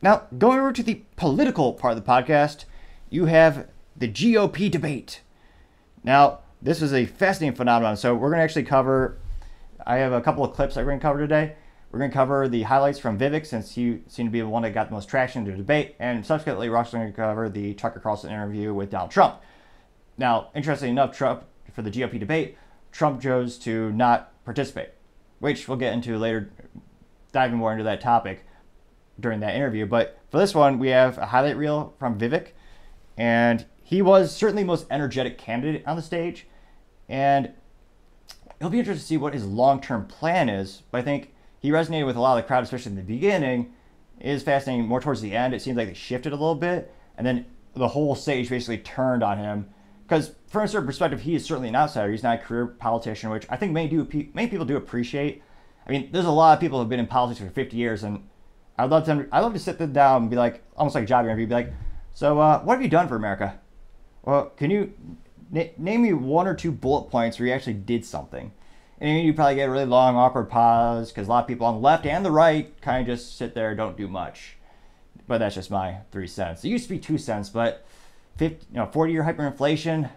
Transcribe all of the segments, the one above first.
Now, going over to the political part of the podcast, you have the GOP debate. Now, this is a fascinating phenomenon, so we're going to actually cover, I have a couple of clips that we're going to cover today. We're going to cover the highlights from Vivek, since he seemed to be the one that got the most traction in the debate, and subsequently, we're also going to cover the Tucker Carlson interview with Donald Trump. Now, interestingly enough, Trump, for the GOP debate, Trump chose to not participate, which we'll get into later, diving more into that topic during that interview. But for this one, we have a highlight reel from Vivek, and he was certainly the most energetic candidate on the stage, and it'll be interesting to see what his long-term plan is. But I think he resonated with a lot of the crowd, especially in the beginning. It is fascinating. More towards the end, it seems like they shifted a little bit, and then the whole stage basically turned on him. Because from a certain perspective, he is certainly an outsider. He's not a career politician, which I think many people do appreciate. I mean, there's a lot of people who have been in politics for 50 years, and I'd love to sit them down and be like, almost like a job interview, be like, so what have you done for America? Well, can you name me one or two bullet points where you actually did something? And you probably get a really long, awkward pause, because a lot of people on the left and the right kind of just sit there and don't do much. But that's just my 3 cents. It used to be 2 cents, but 40-year hyperinflation,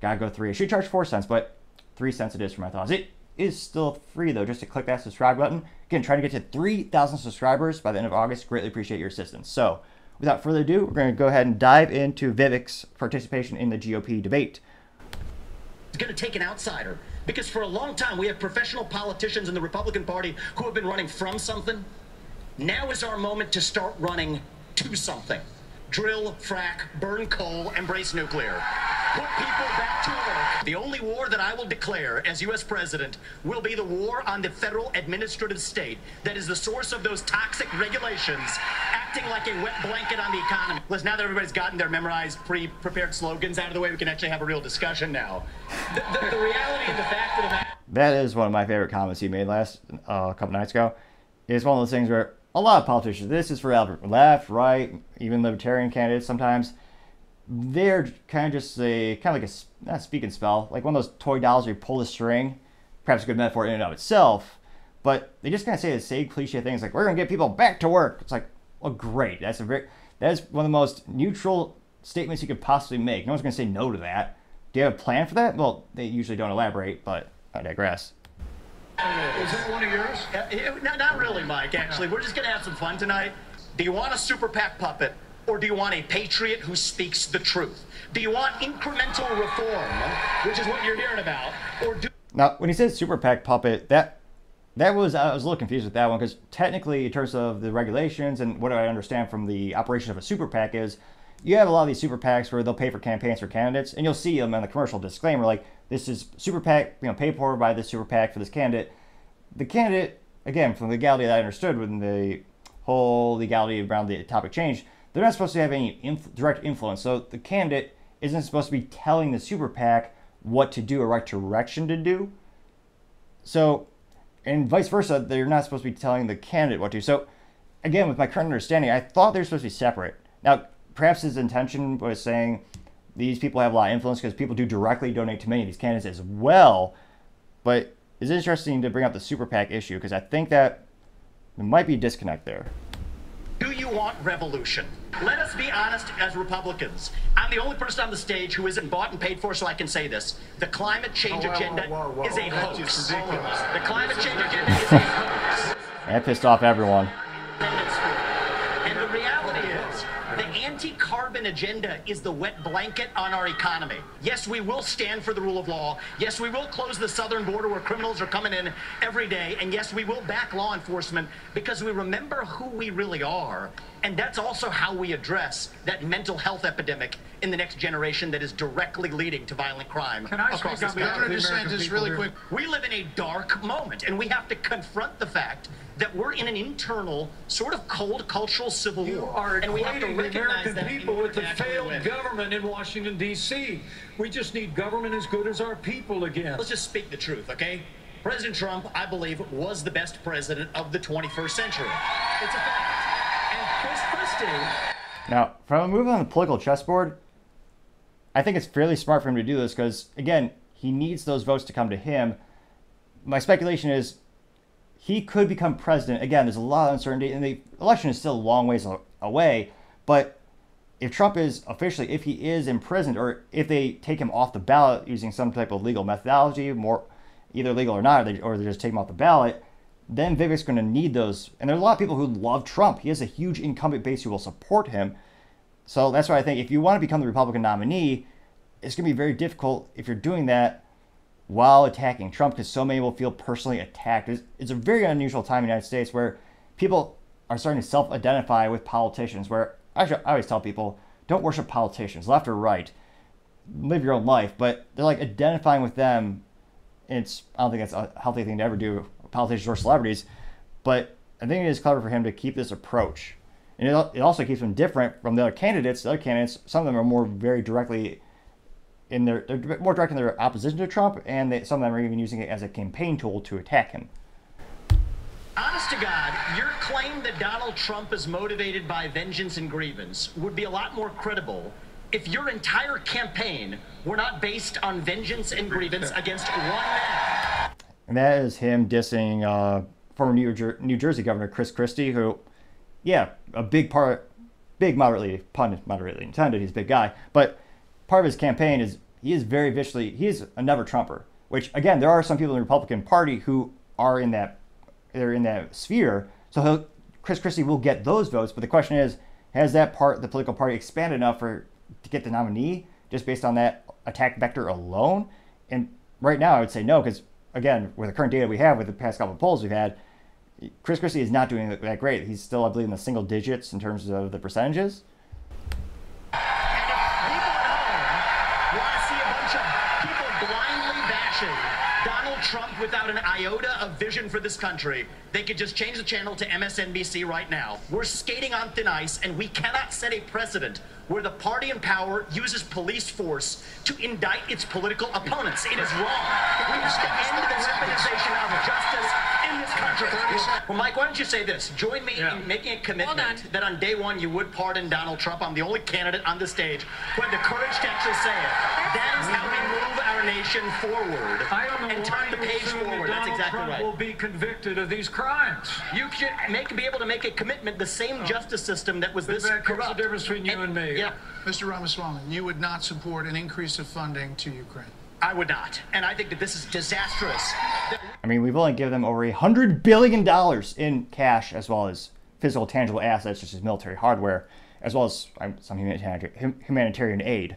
gotta go 3. I should charge 4 cents, but 3 cents it is for my thoughts. It is still free, though, just to click that subscribe button. Again, trying to get to 3,000 subscribers by the end of August. Greatly appreciate your assistance. So, without further ado, we're going to go ahead and dive into Vivek's participation in the GOP debate. It's going to take an outsider, because for a long time we have professional politicians in the Republican Party who have been running from something. Now is our moment to start running to something. Drill, frack, burn coal, embrace nuclear. Put people back to work. The only war that I will declare as U.S. president will be the war on the federal administrative state that is the source of those toxic regulations acting like a wet blanket on the economy. Listen, now that everybody's gotten their memorized, pre-prepared slogans out of the way, we can actually have a real discussion now. The reality and the fact of the matter... That is one of my favorite comments he made a couple nights ago. It's one of those things where a lot of politicians, this is for left, right, even libertarian candidates sometimes, they're kind of just like not speak and spell, like one of those toy dolls where you pull the string, perhaps a good metaphor in and of itself, but they just kind of say the same cliche things like, we're going to get people back to work. It's like, well, great. That is one of the most neutral statements you could possibly make. No one's going to say no to that. Do you have a plan for that? Well, they usually don't elaborate, but I digress. Is that one of yours? Not really, Mike, actually. We're just going to have some fun tonight. Do you want a super PAC puppet, or do you want a patriot who speaks the truth? Do you want incremental reform, which is what you're hearing about, or do... Now, when he says super PAC puppet, I was a little confused with that one, because technically, in terms of the regulations and what I understand from the operation of a super PAC is, you have a lot of these super PACs where they'll pay for campaigns for candidates, and you'll see them in the commercial disclaimer, like, this is super PAC, paid for by this super PAC for this candidate. The candidate, again, from the legality that I understood when the whole legality around the topic changed, they're not supposed to have any direct influence. So the candidate isn't supposed to be telling the super PAC what to do or what direction to do. So, and vice versa, they're not supposed to be telling the candidate what to do. So, again, with my current understanding, I thought they were supposed to be separate. Now, perhaps his intention was saying these people have a lot of influence because people do directly donate to many of these candidates as well. But it's interesting to bring up the super PAC issue because I think that there might be a disconnect there. Do you want revolution? Let us be honest as Republicans. I'm the only person on the stage who isn't bought and paid for, so I can say this. The climate change agenda is a hoax. The climate change agenda is a hoax. That pissed off everyone. And the reality is, the anti-carbon agenda is the wet blanket on our economy. Yes, we will stand for the rule of law. Yes, we will close the southern border where criminals are coming in every day. And yes, we will back law enforcement because we remember who we really are. And that's also how we address that mental health epidemic in the next generation that is directly leading to violent crime across this country. Just really quick. We live in a dark moment, and we have to confront the fact that we're in an internal, sort of cold cultural civil war. You are and we have to equating the recognize American that people with the failed government in Washington, D.C. We just need government as good as our people again. Let's just speak the truth, okay? President Trump, I believe, was the best president of the 21st century. It's a fact. And Chris Christie... Now, from a move on the political chessboard, I think it's fairly smart for him to do this because, again, he needs those votes to come to him. My speculation is he could become president. Again, there's a lot of uncertainty, and the election is still a long ways away. But if Trump is officially, if he is imprisoned, or if they take him off the ballot using some type of legal methodology, more either legal or not, or they just take him off the ballot, then Vivek's going to need those. And there's a lot of people who love Trump. He has a huge incumbent base who will support him. So that's why I think if you want to become the Republican nominee, it's going to be very difficult if you're doing that while attacking Trump, because so many will feel personally attacked. It's a very unusual time in the United States where people are starting to self-identify with politicians, where actually I always tell people, don't worship politicians, left or right. Live your own life. But they're like identifying with them. I don't think that's a healthy thing to ever do, politicians or celebrities. But I think it is clever for him to keep this approach. And it also keeps him different from the other candidates. The other candidates, some of them are more very directly they're more direct in their opposition to Trump, and some of them are even using it as a campaign tool to attack him. Honest to God, your claim that Donald Trump is motivated by vengeance and grievance would be a lot more credible if your entire campaign were not based on vengeance and grievance against one man. And that is him dissing former New Jersey Governor Chris Christie, who, yeah, moderately intended, he's a big guy, but part of his campaign is he is very viciously, he is a never Trumper, which again, there are some people in the Republican Party who are in that sphere. So Chris Christie will get those votes, but the question is, has the political party expanded enough to get the nominee just based on that attack vector alone? And right now I would say no, because again, with the current data we have, with the past couple of polls we've had, Chris Christie is not doing that great. He's still, I believe, in the single digits in terms of the percentages. Trump without an iota of vision for this country, they could just change the channel to MSNBC right now. We're skating on thin ice, and we cannot set a precedent where the party in power uses police force to indict its political opponents. It is wrong. We have to end the weaponization of justice in this country. Well, Mike, why don't you say this? Join me in making a commitment that on day one you would pardon Donald Trump. I'm the only candidate on the stage who had the courage to actually say it. That is how we move our nation forward. I don't know and turn the page forward. That's exactly Trump right. Will be convicted of these crimes. You should be able to make a commitment. The same justice system that was this corrupt. What's the difference between you and me? Yeah. Mr. Ramaswamy, you would not support an increase of funding to Ukraine. I would not. And I think that this is disastrous. I mean, we've only given them over $100 billion in cash, as well as physical, tangible assets, such as military hardware, as well as some humanitarian aid.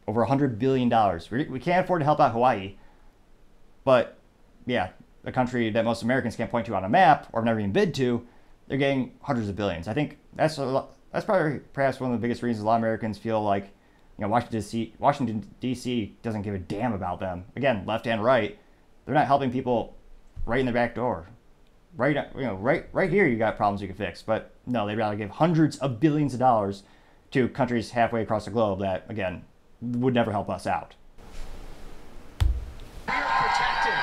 Over $100 billion. We can't afford to help out Hawaii. But, yeah, a country that most Americans can't point to on a map, or have never even been to, they're getting hundreds of billions. I think that's probably perhaps one of the biggest reasons a lot of Americans feel like, you know, Washington D.C. doesn't give a damn about them. Again, left and right, they're not helping people right in the back door. Right here, you got problems you can fix. But no, they'd rather give hundreds of billions of dollars to countries halfway across the globe that, again, would never help us out. We are protected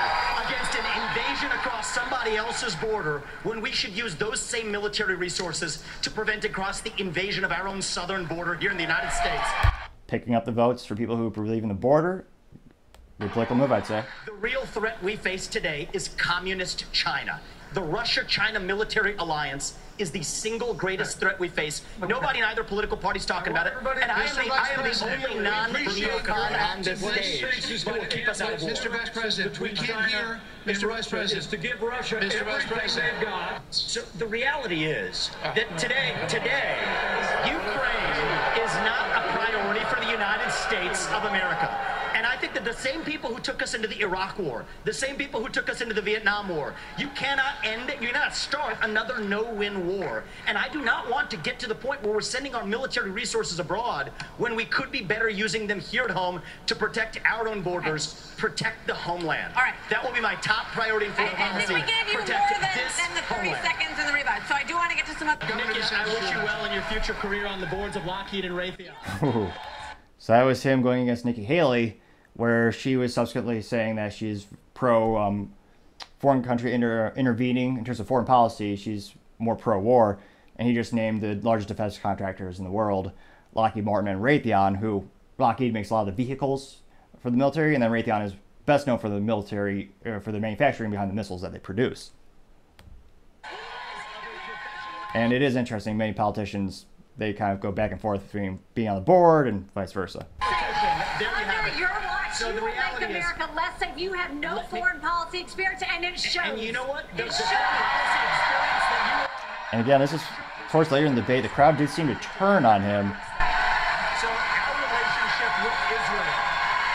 against an invasion across somebody else's border when we should use those same military resources to prevent across the invasion of our own southern border here in the United States. Picking up the votes for people who believe in the border, good political move, I'd say. The real threat we face today is communist China. The Russia-China military alliance is the single greatest threat we face. Nobody in either political party is talking about it. And I am the only non-neocon on this stage who will keep us out of war. Mr. Vice President, we can't hear Mr. Vice President. Is to give Russia Mr. Vice everything President. they've got. So the reality is that today, Ukraine is not a priority for the United States of America. And I think that the same people who took us into the Iraq War, the same people who took us into the Vietnam War, you cannot start another no-win war. And I do not want to get to the point where we're sending our military resources abroad when we could be better using them here at home to protect our own borders, protect the homeland. All right. That will be my top priority in foreign policy. And we gave you more than the 30 seconds in the rebut. So I do want to get to some other... Nikki, I wish you well in your future career on the boards of Lockheed and Raytheon. So that was him going against Nikki Haley, where she was subsequently saying that she's pro foreign country intervening in terms of foreign policy. She's more pro-war, and he just named the largest defense contractors in the world, Lockheed Martin and Raytheon, who Lockheed makes a lot of the vehicles for the military, and then Raytheon is best known for the military, for the manufacturing behind the missiles that they produce. And it is interesting. Many politicians, they kind of go back and forth between being on the board and vice versa. Under your watch, So you the will make reality is- America less safe. You have no foreign policy experience, and it shows. And you know what? It The shows. policy experience that And again, this is towards later in the debate. The crowd did seem to turn on him. So our relationship with Israel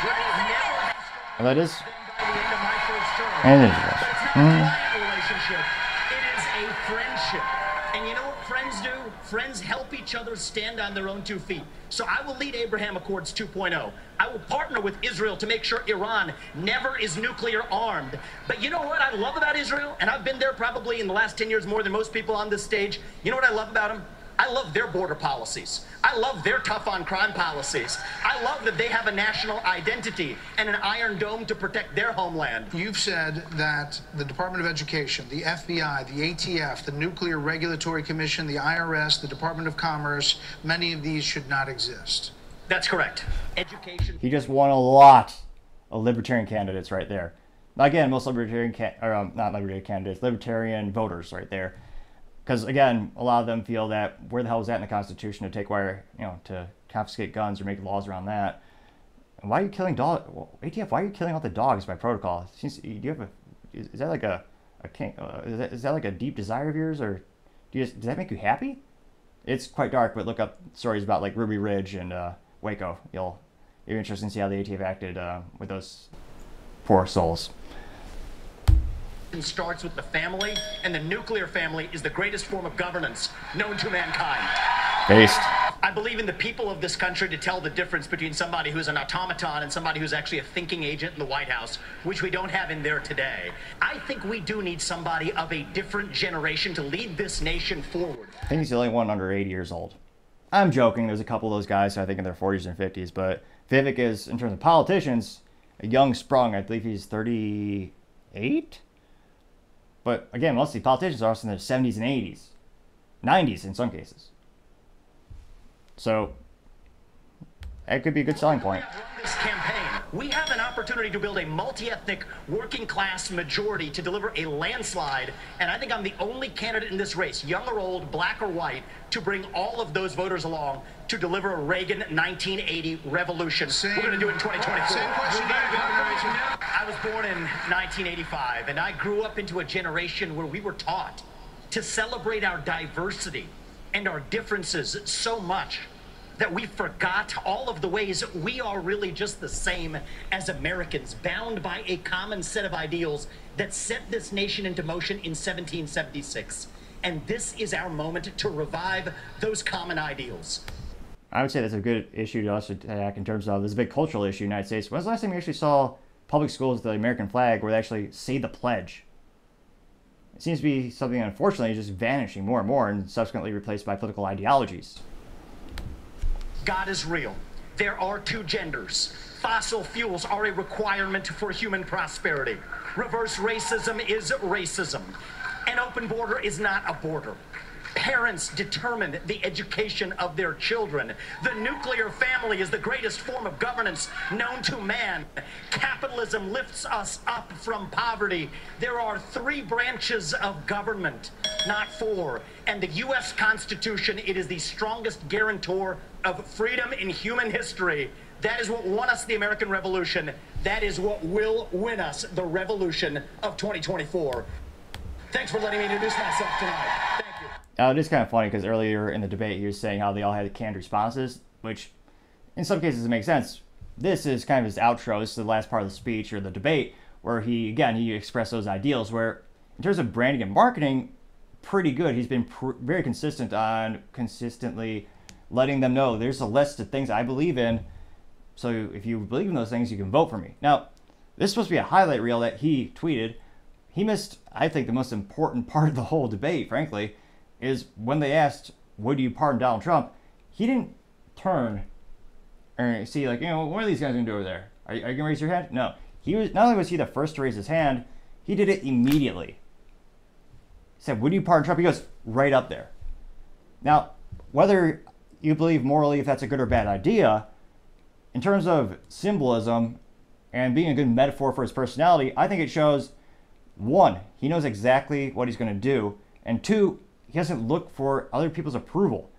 will never And that is by the end of my first term. And it is. But it's not a client relationship. It is a friendship. And you know what friends do? Friends help each other stand on their own 2 feet. So I will lead Abraham Accords 2.0. I will partner with Israel to make sure Iran never is nuclear armed. But you know what I love about Israel? And I've been there probably in the last 10 years more than most people on this stage. You know what I love about them? I love their border policies. I love their tough on crime policies. I love that they have a national identity and an iron dome to protect their homeland. You've said that the Department of Education, the FBI, the ATF, the Nuclear Regulatory Commission, the IRS, the Department of Commerce, many of these should not exist. That's correct. Education. He just won a lot of libertarian candidates right there. Now, again, most libertarian, not libertarian candidates, libertarian voters right there. Because, again, a lot of them feel that where the hell is that in the Constitution to take away, to confiscate guns or make laws around that? And why are you killing dogs? Well, ATF, why are you killing all the dogs by protocol? Do you have is that like is that like a deep desire of yours, or does that make you happy? It's quite dark, but look up stories about like Ruby Ridge and Waco. It'll be interesting to see how the ATF acted with those poor souls. Starts with the family, and the nuclear family is the greatest form of governance known to mankind. Based. I believe in the people of this country to tell the difference between somebody who's an automaton and somebody who's actually a thinking agent in the White House, which we don't have in there today. I think we do need somebody of a different generation to lead this nation forward. I think he's the only one under 80 years old. I'm joking. There's a couple of those guys, I think, in their 40s and 50s. But Vivek is, in terms of politicians, a young sprung. I believe he's 38? But again, most of these politicians are also in their 70s and 80s. 90s in some cases. So, that could be a good selling point. This campaign, we have an opportunity to build a multi-ethnic working class majority to deliver a landslide, and I think I'm the only candidate in this race, young or old, black or white, to bring all of those voters along to deliver a Reagan 1980 revolution. We're going to do it in 2024. Same question. I was born in 1985, and I grew up into a generation where we were taught to celebrate our diversity and our differences so much that we forgot all of the ways we are really just the same as Americans, bound by a common set of ideals that set this nation into motion in 1776. And this is our moment to revive those common ideals. I would say that's a good issue to also attack in terms of this is a big cultural issue in the United States. When's the last time you actually saw public schools with the American flag where they actually say the pledge? It seems to be something, unfortunately, just vanishing more and more and subsequently replaced by political ideologies. God is real. There are two genders. Fossil fuels are a requirement for human prosperity. Reverse racism is racism. An open border is not a border. Parents determine the education of their children. The nuclear family is the greatest form of governance known to man. Capitalism lifts us up from poverty. There are 3 branches of government, not 4. And the U.S. Constitution, it is the strongest guarantor of freedom in human history. That is what won us the American Revolution. That is what will win us the revolution of 2024. Thanks for letting me introduce myself tonight. Thank you. It is kind of funny because earlier in the debate he was saying how they all had canned responses, which in some cases it makes sense. This is kind of his outro. This is the last part of the speech or the debate where he expressed those ideals where in terms of branding and marketing, pretty good. He's been very consistent on consistently letting them know there's a list of things I believe in. So if you believe in those things, you can vote for me. Now, this is supposed to be a highlight reel that he tweeted. He missed, I think, the most important part of the whole debate, frankly, is when they asked, would you pardon Donald Trump? He didn't turn and see, like, what are these guys going to do over there? Are you going to raise your hand? No. He was, not only was he the first to raise his hand, he did it immediately. He said, would you pardon Trump? He goes right up there. Now, whether you believe morally if that's a good or bad idea, in terms of symbolism and being a good metaphor for his personality, I think it shows, 1, he knows exactly what he's going to do, and 2, he doesn't look for other people's approval.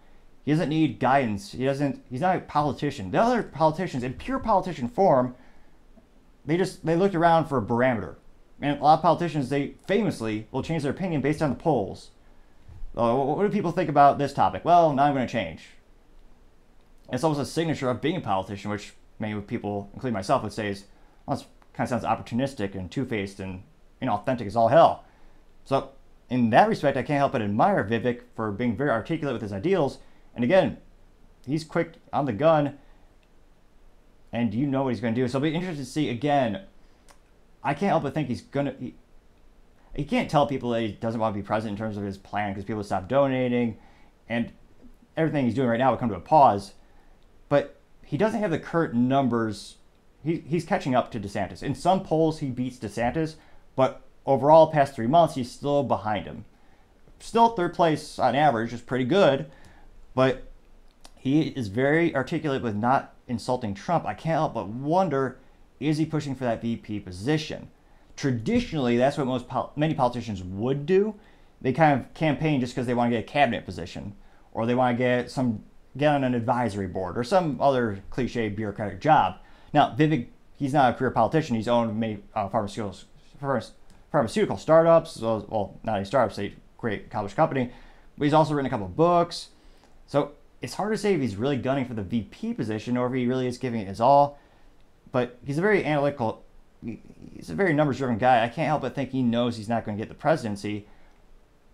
He doesn't need guidance. He's not a politician. The other politicians, in pure politician form, they looked around for a barometer. And a lot of politicians, they famously will change their opinion based on the polls. What do people think about this topic? Well, now I'm going to change. It's almost a signature of being a politician, which many people, including myself, would say is, well, this kind of sounds opportunistic and two-faced and inauthentic as all hell. So in that respect, I can't help but admire Vivek for being very articulate with his ideals. And again, he's quick on the gun, and you know what he's going to do. So I'll be interested to see, again, I can't help but think he's going to... He can't tell people that he doesn't want to be president in terms of his plan because people stop donating, and everything he's doing right now will come to a pause. But he doesn't have the current numbers. He's catching up to DeSantis. In some polls, he beats DeSantis, but overall, past 3 months, he's still behind him. Still third place on average, is pretty good, but he is very articulate with not insulting Trump. I can't help but wonder, is he pushing for that VP position? Traditionally, that's what many politicians would do. They kind of campaign just because they want to get a cabinet position, or they want to get on an advisory board, or some other cliche bureaucratic job. Now, Vivek, he's not a career politician. He's owned many pharmaceutical startups. Well, not any startups, a great accomplished company. But he's also written a couple of books. So it's hard to say if he's really gunning for the VP position or if he really is giving it his all. But he's a very analytical, he's a very numbers-driven guy. I can't help but think he knows he's not going to get the presidency.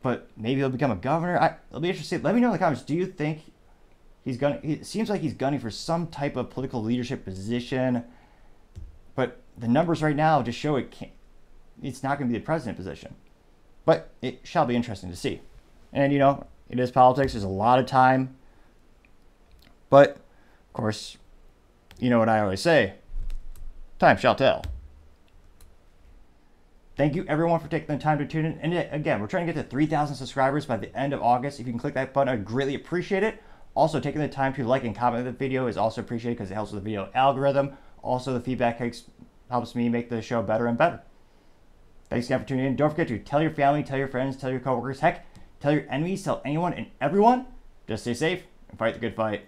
But maybe he'll become a governor. It'll be interesting. Let me know in the comments. Do you think it seems like he's gunning for some type of political leadership position, but the numbers right now just show it's not going to be the president position. But it shall be interesting to see. And, it is politics. There's a lot of time. But, of course, you know what I always say. Time shall tell. Thank you, everyone, for taking the time to tune in. And again, we're trying to get to 3,000 subscribers by the end of August. If you can click that button, I'd greatly appreciate it. Also, taking the time to like and comment the video is also appreciated because it helps with the video algorithm. Also, the feedback helps me make the show better and better. Thanks again for tuning in. Don't forget to tell your family, tell your friends, tell your coworkers, heck, tell your enemies, tell anyone and everyone. Just stay safe and fight the good fight.